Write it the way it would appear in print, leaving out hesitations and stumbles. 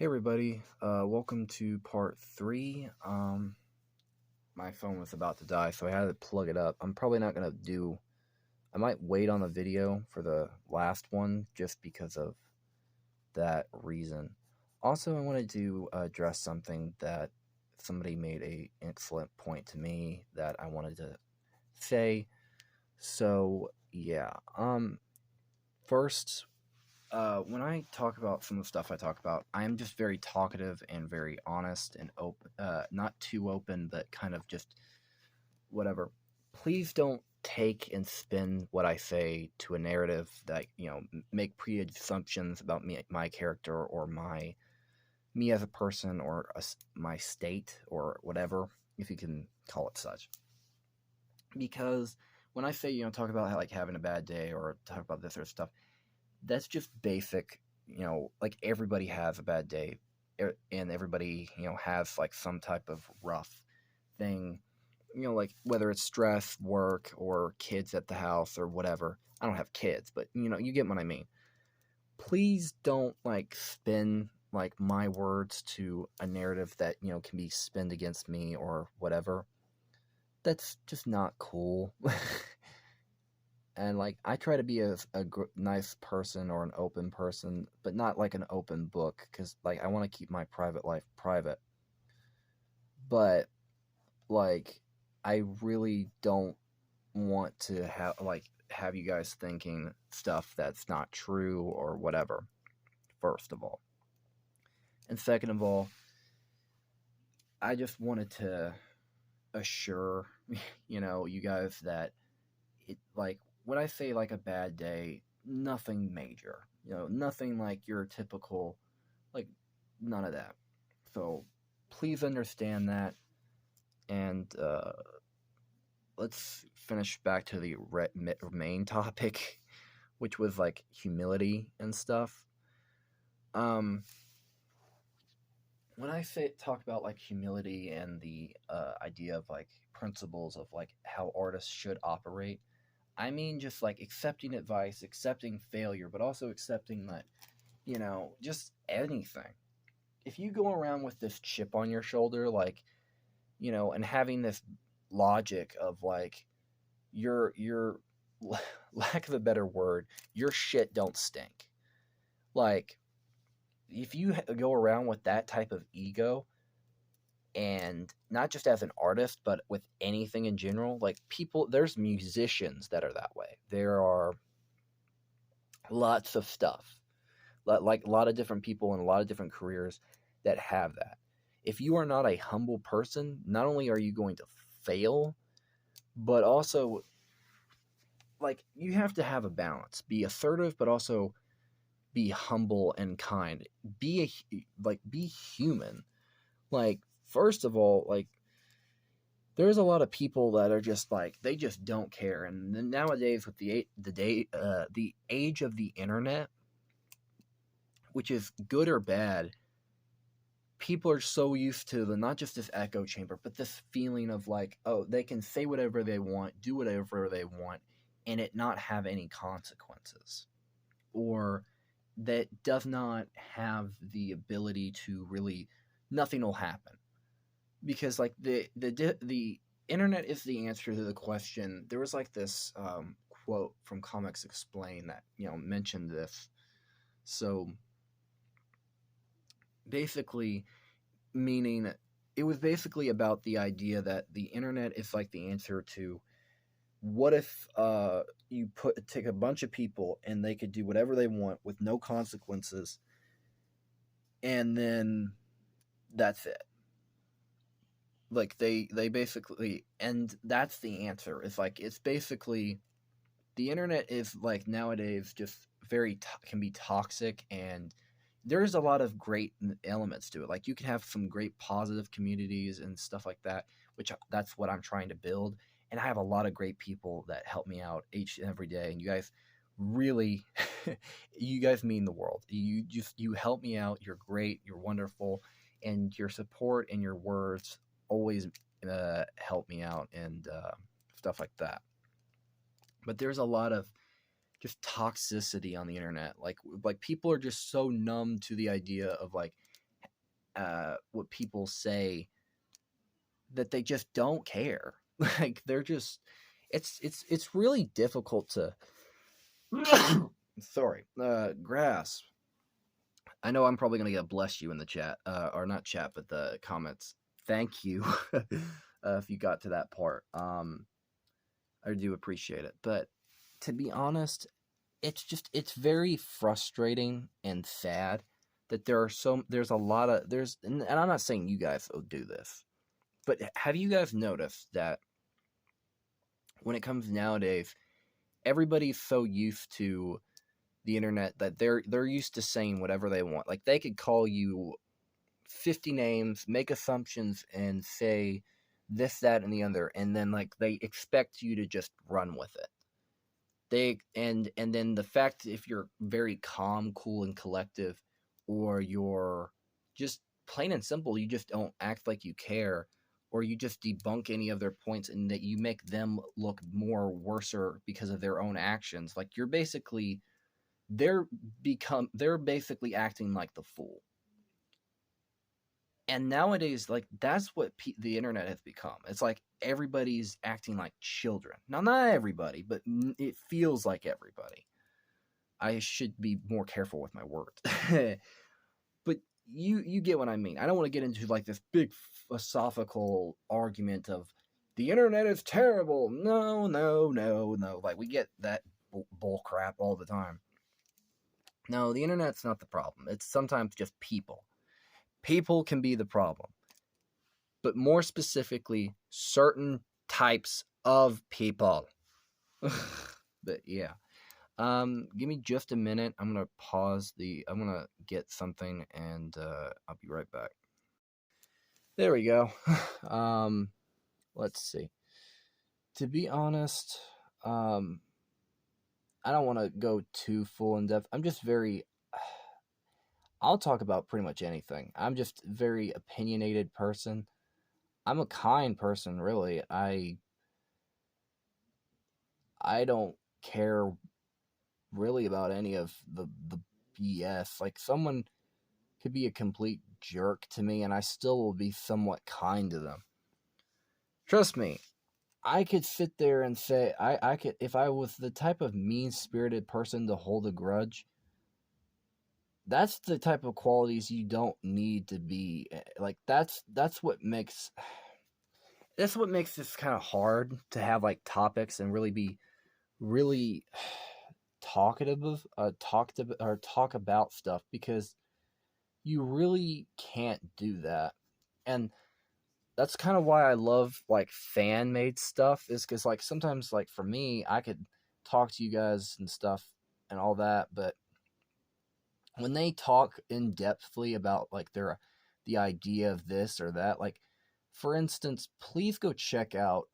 Hey everybody, welcome to part three. My phone was about to die, so I had to plug it up. I'm probably not gonna do. I might wait on the video for the last one just because of that reason. Also, I wanted to address something that somebody made a excellent point to me that I wanted to say. So yeah, first, when I talk about some of the stuff I talk about, I am just very talkative and very honest and open. Not too open, but kind of just whatever. Please don't take and spin what I say to a narrative that make pre-assumptions about me, my character, or me as a person, or my state, or whatever, if you can call it such. Because when I say talk about how, like having a bad day or talk about this or stuff, that's just basic. Like everybody has a bad day, and everybody has like some type of rough thing, like whether it's stress, work, or kids at the house or whatever. I don't have kids, but you get what I mean. Please don't like spin like my words to a narrative that can be spinned against me or whatever. That's just not cool. And like I try to be a nice person or an open person, but not like an open book, because like I want to keep my private life private. But like I really don't want to have you guys thinking stuff that's not true or whatever, first of all. And second of all, I just wanted to assure you guys that it, like, when I say like a bad day, nothing major. Nothing like your typical, like, none of that. So please understand that, and let's finish back to the main topic, which was like humility and stuff. Um, when I say talk about like humility and the idea of like principles of like how artists should operate, I mean just like accepting advice, accepting failure, but also accepting that just anything. If you go around with this chip on your shoulder, like and having this logic of like your lack of a better word, your shit don't stink. Like if you go around with that type of ego, and not just as an artist but with anything in general, like people, there's musicians that are that way. There are lots of stuff, like a lot of different people in a lot of different careers that have that. If you are not a humble person, not only are you going to fail, but also like you have to have a balance. Be assertive, but also be humble and kind. Be human. Like first of all, like there's a lot of people that are just like they just don't care. And then nowadays with the age of the internet, which is good or bad, people are so used to the not just this echo chamber, but this feeling of like, oh, they can say whatever they want, do whatever they want, and it not have any consequences, or that does not have the ability to really, nothing will happen, because like the internet is the answer to the question. There was like this quote from Comics Explain that mentioned this. So basically, meaning it was basically about the idea that the internet is like the answer to what if you take a bunch of people and they could do whatever they want with no consequences, and then that's it. Like they basically, and that's the answer. It's like it's basically the internet is like nowadays just very can be toxic, and there's a lot of great elements to it. Like you can have some great positive communities and stuff like that, which that's what I'm trying to build. And I have a lot of great people that help me out each and every day. And you guys really, you guys mean the world. You help me out. You're great. You're wonderful, and your support and your words always help me out, and stuff like that. But there's a lot of just toxicity on the internet. Like people are just so numb to the idea of like what people say that they just don't care. Like they're just it's really difficult to sorry, grasp. I know I'm probably gonna get a bless you in the chat, or not chat, but the comments. Thank you, if you got to that part. I do appreciate it, but to be honest, it's very frustrating and sad that there's a lot of and I'm not saying you guys will do this, but have you guys noticed that when it comes nowadays, everybody's so used to the internet that they're used to saying whatever they want. Like they could call you 50 names, make assumptions, and say this, that, and the other, and then like they expect you to just run with it. And then the fact if you're very calm, cool, and collective, or you're just plain and simple, you just don't act like you care, or you just debunk any of their points, and that you make them look more worser because of their own actions. Like you're basically they're basically acting like the fool. And nowadays, like that's what the internet has become. It's like everybody's acting like children. Now, not everybody, but it feels like everybody. I should be more careful with my words. But you get what I mean. I don't want to get into like this big philosophical argument of the internet is terrible. No, no, no, no. Like we get that bull crap all the time. No, the internet's not the problem. It's sometimes just people. People can be the problem. But more specifically, certain types of people. But yeah. Give me just a minute. I'm gonna I'm gonna get something, and I'll be right back. There we go. Let's see. To be honest, I don't want to go too full in depth. I'm just very I'll talk about pretty much anything. I'm just a very opinionated person. I'm a kind person, really. I don't care really about any of the BS. Like someone could be a complete jerk to me and I still will be somewhat kind to them. Trust me, I could sit there and say I could, if I was the type of mean-spirited person to hold a grudge, that's the type of qualities you don't need to be like. That's what makes this kind of hard to have like topics and really be really talkative, talk about stuff, because you really can't do that. And that's kind of why I love like fan made stuff, is because like sometimes like for me, I could talk to you guys and stuff and all that, but when they talk in depthly about like the idea of this or that, like for instance, please go check out